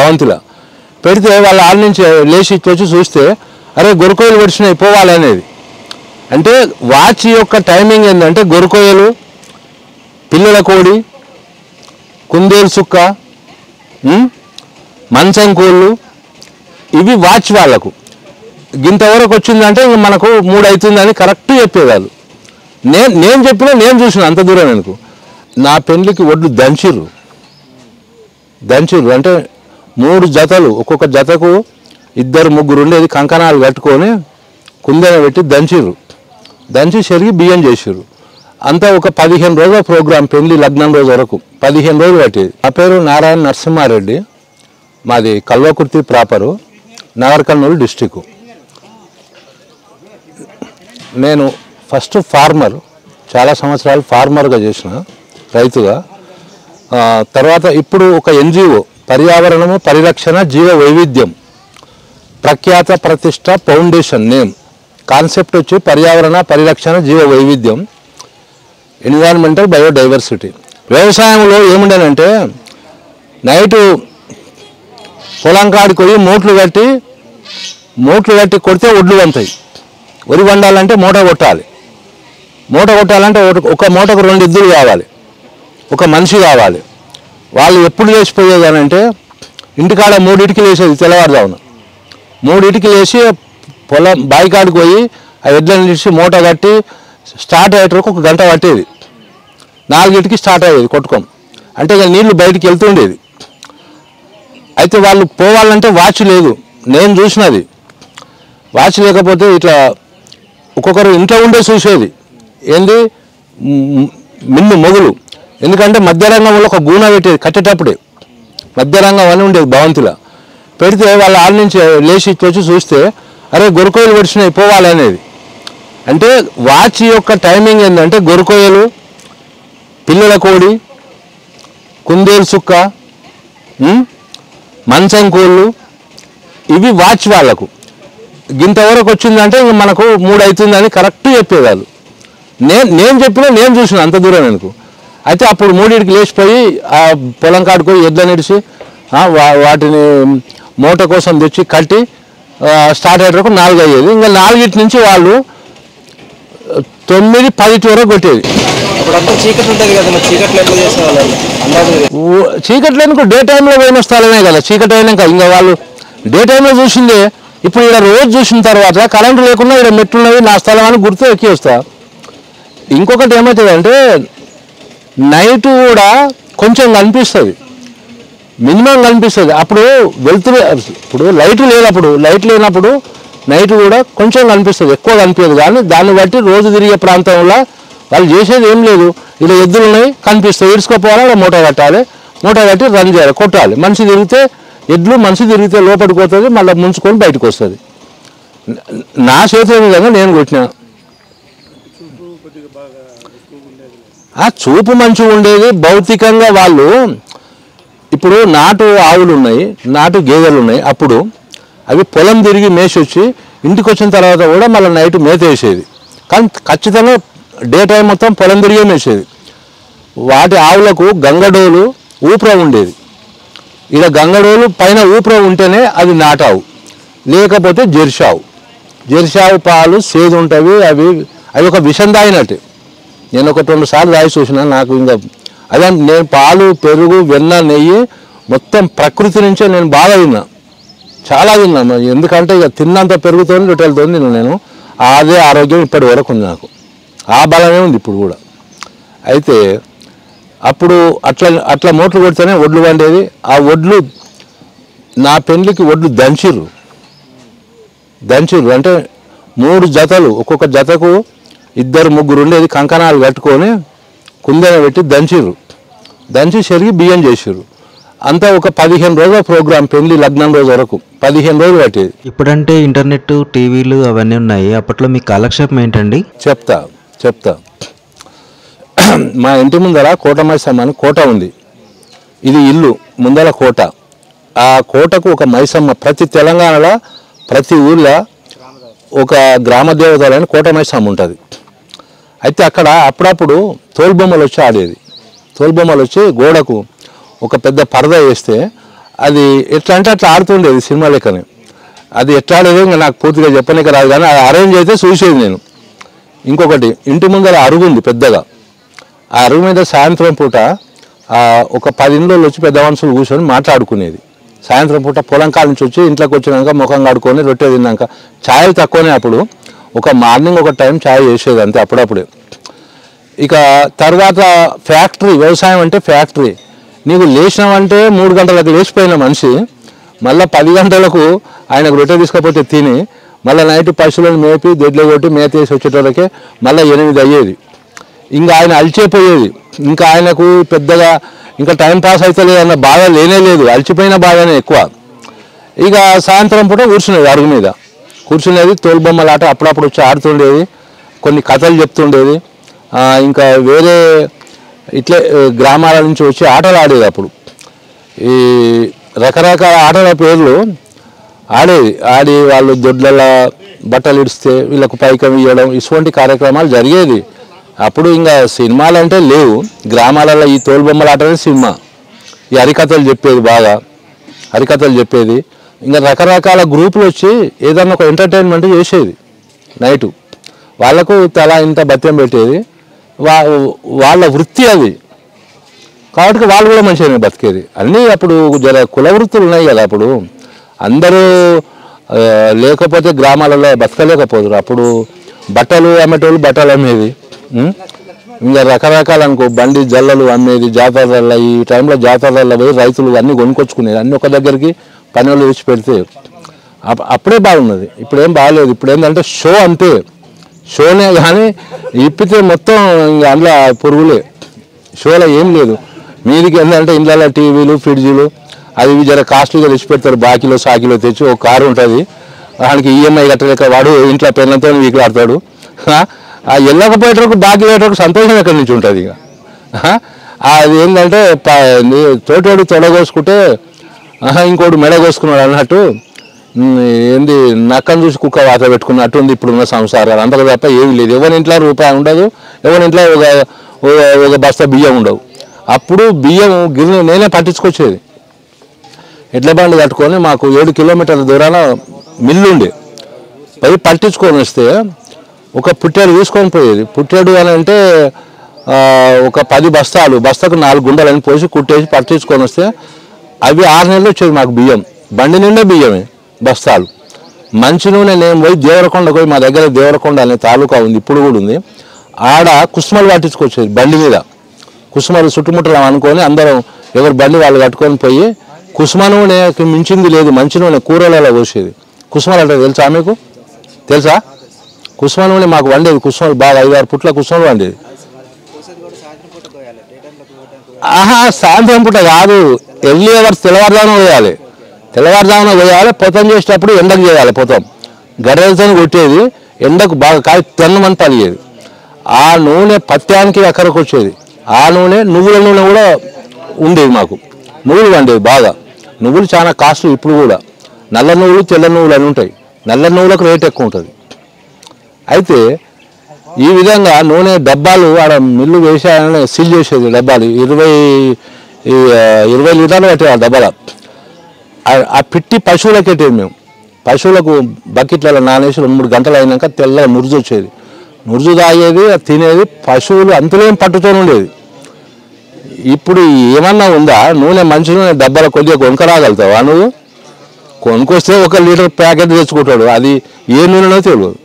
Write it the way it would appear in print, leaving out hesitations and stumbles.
భవంతిలో పెడితే వాళ్ళ ఆడ నుంచి లేచి వచ్చి చూస్తే అరే గొరకొయ్యలు పడిచినాయి పోవాలి అనేది. అంటే వాచ్ యొక్క టైమింగ్ ఏంటంటే గొరకొయ్యలు, పిల్లల కోడి, కుందేలు సుక్క, మంచం కోళ్ళు, ఇవి వాచ్ వాళ్ళకు. ఇంతవరకు వచ్చిందంటే ఇంక మనకు 3 అవుతుందని కరెక్ట్ చెప్పేవాళ్ళు. నేను చెప్పినా నేను చూసిన అంత దూరం ఎందుకు. నా పెళ్ళికి ఒడ్లు దంచిర్రు అంటే 3 జతలు, ఒక్కొక్క జతకు 2-3 ఉండేది, కంకణాలు కట్టుకొని కుందన పెట్టి దంచి చెరిగి బియ్యం చేసిర్రు. అంతా ఒక 15 రోజుల ప్రోగ్రాం, పెళ్లి లగ్నం రోజు వరకు 15 రోజులు పట్టేది. నా పేరు నారాయణ నరసింహారెడ్డి, మాది కల్వకుర్తి ప్రాపరు, నగర్ కర్నూలు డిస్టిక్. నేను ఫస్ట్ ఫార్మర్, చాలా సంవత్సరాలు ఫార్మర్గా చేసిన, రైతుగా. తర్వాత ఇప్పుడు ఒక NGO పర్యావరణము పరిరక్షణ జీవ వైవిధ్యం ప్రఖ్యాత ప్రతిష్ట ఫౌండేషన్, నేమ్ కాన్సెప్ట్ వచ్చి పర్యావరణ పరిరక్షణ జీవ వైవిధ్యం, ఎన్విరాన్మెంటల్ బయోడైవర్సిటీ. వ్యవసాయంలో ఏముండనంటే నైటు పొలం కాడికి పోయి మోట్లు కట్టి కొడితే ఒడ్లు వంతాయి. వరి వండాలంటే మూట కొట్టాలంటే ఒక మూటకు 2 ఎద్దులు కావాలి, ఒక మనిషి కావాలి. వాళ్ళు ఎప్పుడు లేచిపోయేదానంటే ఇంటికాడ 3 ఇటుకలు వేసేది, తెల్లవారుజామున 3 ఇటుకలు వేసి పొలం బాయికాడికి పోయి ఆ ఎడ్లను తీసి మూట కట్టి స్టార్ట్ అయ్యేటరకు 1 గంట పట్టేది. 4 ఇటుకి స్టార్ట్ అయ్యేది కొట్టుకోం, అంటే ఇక నీళ్లు బయటికి వెళ్తుండేది. అయితే వాళ్ళు పోవాలంటే వాచ్ లేదు, నేను చూసినది. వాచ్ లేకపోతే ఇట్లా ఒక్కొక్కరు ఇంట్లో ఉండే చూసేది ఏంది మిన్ను మొగులు. ఎందుకంటే మధ్యరంగంలో ఒక గూన పెట్టేది కట్టేటప్పుడే, మధ్యరంగం అని ఉండేది భవంతిలో పెడితే వాళ్ళ ఆడ నుంచి లేచి వచ్చి చూస్తే అరే గొరకొయ్యలు పడిచినాయి పోవాలి అనేది. అంటే వాచ్ యొక్క టైమింగ్ ఏంటంటే గొరకొయ్యలు, పిల్లల కోడి, కుందేలు సుక్క, మంచం కోళ్ళు, ఇవి వాచ్ వాళ్ళకు. ఇంతవరకు వచ్చిందంటే ఇంక మనకు 3 అవుతుందని కరెక్ట్ చెప్పేవాళ్ళు. నేను చెప్పినా నేను చూసిన అంత దూరం ఎందుకు. అయితే అప్పుడు 3కి లేచిపోయి ఆ పొలం కాడుకు ఎడ్ల నిడిచి వాటిని మూట కోసం తెచ్చి కట్టి స్టార్ట్ అయ్యేటప్పుడు 4 అయ్యేది. ఇంకా 4 నుంచి వాళ్ళు 9-10 వరకు కొట్టేది. చీకట్లేనుకో డే టైంలో పోయిన స్థలమే కదా, చీకటి అయినాక ఇంకా వాళ్ళు డే టైంలో చూసిందే. ఇప్పుడు ఇక్కడ రోజు చూసిన తర్వాత కరెంటు లేకుండా ఇక్కడ మెట్లున్నవి నా స్థలం అని గుర్తు ఎక్కి వస్తా. ఇంకొకటి ఏమవుతుందంటే నైట్ కూడా కొంచెం కనిపిస్తుంది, మినిమం కనిపిస్తుంది. అప్పుడు వెళ్తురు, ఇప్పుడు లైట్ లేనప్పుడు నైట్ కూడా కొంచెం కనిపిస్తుంది, ఎక్కువ కనిపించదు. కానీ దాన్ని బట్టి రోజు తిరిగే ప్రాంతంలో వాళ్ళు చేసేది ఏం లేదు. ఇలా ఎద్దులు ఉన్నాయి కనిపిస్తాయి, ఇడుచుకోపోవాలి, అక్కడ మూట కట్టాలి, మూట కట్టి రన్ చేయాలి, కొట్టాలి. మనిషి తిరిగితే మనిషి తిరిగితే లోపలికి పోతుంది, మళ్ళీ ముంచుకొని బయటకు వస్తుంది. నా చేతుల విధంగా నేను కొట్టినా. ఆ చూపు మంచిగా ఉండేది. భౌతికంగా వాళ్ళు ఇప్పుడు నాటు ఆవులు ఉన్నాయి, నాటు గేదెలు ఉన్నాయి. అప్పుడు అవి పొలం తిరిగి మేసి వచ్చి ఇంటికి వచ్చిన తర్వాత కూడా మళ్ళీ నైట్ మేత వేసేది. కానీ ఖచ్చితంగా డే టైం మొత్తం పొలం తిరిగే మేసేది. వాటి ఆవులకు గంగడోలు ఊపిర ఉండేది. ఇలా గంగడోలు పైన ఊపిర ఉంటేనే అది నాటావు, లేకపోతే జెర్షావు పాలు సేదు ఉంటుంది. అవి ఒక విషం తాగినట్టు. నేను 1-2 సార్లు తాగి చూసిన. నాకు ఇంకా అదే నేను పాలు, పెరుగు, వెన్న, నెయ్యి మొత్తం ప్రకృతి నుంచే నేను బాగా తిన్నా, చాలా తిన్నా. ఎందుకంటే ఇక తిన్నంత పెరుగుతోంది, రొట్టెలతో నేను అదే ఆరోగ్యం ఇప్పటి వరకు ఉంది నాకు. ఆ బలమే ఉంది ఇప్పుడు కూడా. అయితే అప్పుడు అట్లా మోట్లు కొడితేనే ఒడ్లు వండేది. ఆ ఒడ్లు నా పెళ్ళికి ఒడ్లు దంచిర్రు అంటే 3 జతలు, ఒక్కొక్క జతకు 2-3 ఉండేది, కంకణాలు కట్టుకొని కుందన పెట్టి దంచి చెరిగి బియ్యం చేసిర్రు. అంతా ఒక 15 రోజుల ప్రోగ్రాం, పెళ్లి లగ్నం రోజు వరకు 15 రోజులు పట్టేది. ఇప్పుడంటే ఇంటర్నెట్, టీవీలు అవన్నీ ఉన్నాయి. అప్పట్లో మీ కాలక్షేపం ఏంటండి? చెప్తా. మా ఇంటి ముందర కోటమైసమ్మ అని కోట ఉంది. ఇది ఇల్లు ముందర కోట. ఆ కోటకు ఒక మైసమ్మ, ప్రతి తెలంగాణలో ప్రతి ఊళ్ళో ఒక గ్రామ దేవతలని కోటమైసమ్మ ఉంటుంది. అయితే అక్కడ అప్పుడప్పుడు తోలుబొమ్మలు వచ్చి ఆడేది. తోలుబొమ్మలు వచ్చి గోడకు ఒక పెద్ద పరద వేస్తే అది ఎట్లా అంటే అట్లా ఆడుతుండేది సినిమా లెక్కనే. అది ఎట్లా ఆడేది ఇంకా నాకు పూర్తిగా చెప్పనీకి రాదు, కానీ అది అరేంజ్ అయితే చూసేది నేను. ఇంకొకటి, ఇంటి ముందర అరుగు ఉంది పెద్దగా. ఆ అరుగు మీద సాయంత్రం పూట ఒక 10 ఇండ్లు వచ్చి పెద్ద మనుషులు కూర్చొని మాట్లాడుకునేది. సాయంత్రం పూట పొలం కాల నుంచి వచ్చి ఇంట్లోకి వచ్చినాక ముఖం కడుక్కొని రొట్టె తిన్నాక, ఛాయ్ తక్కువనే అప్పుడు, ఒక మార్నింగ్ ఒక టైం ఛాయ్ చేసేది అంతే అప్పుడప్పుడే. ఇక తర్వాత ఫ్యాక్టరీ, వ్యవసాయం అంటే ఫ్యాక్టరీ. నీకు లేచినామంటే 3 గంటలకు లేచిపోయిన మనిషి మళ్ళీ 10 గంటలకు ఆయనకు రొట్టె తీసుకపోతే తిని మళ్ళీ నైట్ పశువులను మేపి దొడ్లో కొట్టి మేత వేసి వచ్చేటోళ్ళకే మళ్ళీ 8 అయ్యేది. ఇంకా ఆయన అలిచిపోయేది. ఇంకా ఆయనకు పెద్దగా ఇంకా టైం పాస్ అవుతలేదు అన్న బాధ లేనే లేదు, అలిచిపోయిన బాధనే ఎక్కువ. ఇక సాయంత్రం పూట కూర్చునేది అరుగు మీద, కూర్చునేది తోలుబొమ్మలాట అప్పుడప్పుడు వచ్చి ఆడుతుండేది, కొన్ని కథలు చెప్తుండేది. ఇంకా వేరే ఇట్లే గ్రామాల నుంచి వచ్చి ఆటలు ఆడేది. అప్పుడు ఈ రకరకాల ఆటల పేర్లు ఆడేది. ఆడి వాళ్ళు దొడ్లలో బట్టలు ఇడిస్తే వీళ్ళకు పైకం ఇవ్వడం, ఇటువంటి కార్యక్రమాలు జరిగేది. అప్పుడు ఇంకా సినిమాలు అంటే లేవు, గ్రామాలలో ఈ తోలుబొమ్మల ఆటనే సినిమా. ఈ హరికథలు చెప్పేది, బాగా హరికథలు చెప్పేది. ఇంకా రకరకాల గ్రూపులు వచ్చి ఏదన్నా ఒక ఎంటర్టైన్మెంట్ చేసేది. నైటు వాళ్ళకు తలా ఇంత భత్యం పెట్టేది. వాళ్ళ వృత్తి అది కాబట్టి వాళ్ళు కూడా మంచిగానే బతికేది. అన్నీ అప్పుడు జర కుల వృత్తులు ఉన్నాయి కదా, అప్పుడు అందరూ లేకపోతే గ్రామాలలో బతకలేకపోతారు. అప్పుడు బట్టలు అమ్మేటోళ్ళు బట్టలు అమ్మేది, ఇంకా రకరకాల అనుకో బండి జల్లలు అమ్మేది. జాతరలలో ఈ టైంలో జాతరలలో పోయి రైతులు అన్నీ కొనుక్కొచ్చుకునేది. అన్నీ ఒక దగ్గరికి పని వాళ్ళు తెచ్చి పెడితే అప్పుడే బాగున్నది. ఇప్పుడేం బాగాలేదు. ఇప్పుడు ఏంటంటే షో అంతే, షోనే కానీ ఇప్పితే మొత్తం ఇంకా అందులో పురుగులే. షోలో ఏం లేదు. మీదికి ఏంటంటే ఇంట్లో టీవీలు ఫ్రిడ్జీలు అవి జర కాస్ట్లీగా తెచ్చి పెడతారు. బాకీలో సాకిలో తెచ్చి ఒక కారు ఉంటుంది, వానికి ఈఎంఐ కట్టలేక వాడు ఇంట్లో పెళ్ళంతో వీకులాడతాడు. ఆ వెళ్ళకపోయేటప్పుడు బాకీ వేయటప్పుడు సంతోషం ఎక్కడి నుంచి ఉంటుంది. ఇక అది ఏంటంటే తోటోడు తొడగోసుకుంటే ఇంకోటి మెడ కోసుకున్నాడు అన్నట్టు, ఏంది నక్కను చూసి కుక్క వాత పెట్టుకున్నట్టు ఉంది ఇప్పుడున్న సంసారాలు. అంతకు తప్ప ఏమీ లేదు. ఎవరి ఇంట్లో రూపాయి ఉండదు, ఎవరి ఇంట్లో ఒక బస్తా బియ్యం ఉండవు. అప్పుడు బియ్యం గిన్నె నేనే పట్టించుకొచ్చేది. ఎడ్ల బండి కట్టుకొని మాకు 7 కిలోమీటర్ల దూరాన మిల్లు ఉండే, పోయి పట్టించుకొని వస్తే ఒక పుట్టేడు తీసుకొని పోయేది. పుట్టేడు అని అంటే ఒక 10 బస్తాలు, బస్తాకు 4 గుండెలని పోసి కుట్టేసి పట్టించుకొని వస్తే అవి 6 నెలలు వచ్చేది మాకు బియ్యం. బండి నిండా బియ్యమే బస్తాలు. మంచి నూనె నేను పోయి దేవరకొండ పోయి, మా దగ్గర దేవరకొండ అనే తాలూకా ఉంది, ఇప్పుడు కూడా ఉంది. ఆడ కుసుమలు పట్టించుకొచ్చేది బండి మీద. కుసుమలు చుట్టుముట్టలు అనుకొని అందరం ఎవరు బండి వాళ్ళు కట్టుకొని పోయి కుసుమ నూనెకి మించింది లేదు, మంచి నూనె కూరలలో పోసేది. కుసుమలు అంటే తెలుసా మీకు? తెలుసా? కుసుమ నూనె మాకు వండేది. కుసుమలు బాగా 5-6 పుట్ల కుసుమలు వండేది. సాయంత్రం పూట కాదు, ఎర్లీ అవర్స్ తెల్లవారుజామున పోయాలి. తెల్లవారుజామున పోయాలి. పొతం చేసేటప్పుడు ఎండకు చేయాలి. పొతం గర్రెలతో కొట్టేది, ఎండకు బాగా కాయ తెన్నమని పలిగేది. ఆ నూనె పత్యానికి ఎక్కడికి వచ్చేది. ఆ నూనె నువ్వుల నూనె కూడా ఉండేది మాకు. నువ్వులు వండేవి బాగా. నువ్వులు చాలా కాస్ట్లీ ఇప్పుడు కూడా. నల్ల నువ్వులు తెల్ల నువ్వులు అని ఉంటాయి. నల్ల నువ్వులకు రేట్ ఎక్కువ ఉంటుంది. అయితే ఈ విధంగా నూనె డబ్బాలు ఆడ మిల్లు వేసాయని సీల్ చేసేది. డబ్బాలు 20 లీటర్లు పెట్టేది ఆ డబ్బాల. ఆ పిట్టి పశువులకు పెట్టేది మేము. పశువులకు బకెట్లలో నానేసి 2-3 గంటలు అయినాక తెల్లగా నురుజు వచ్చేది. నురుజు తాగేది, తినేది. పశువులు అంతలేం పట్టుతో ఉండేది. ఇప్పుడు ఏమన్నా ఉందా? నూనె మంచి నూనె డబ్బాల కొద్దిగా కొనుక్కరాగలుగుతావా నువ్వు? కొనుక్కొస్తే 1 లీటర్ ప్యాకెట్ తెచ్చుకుంటాడు, అది ఏ నూనెనో తెలియదు.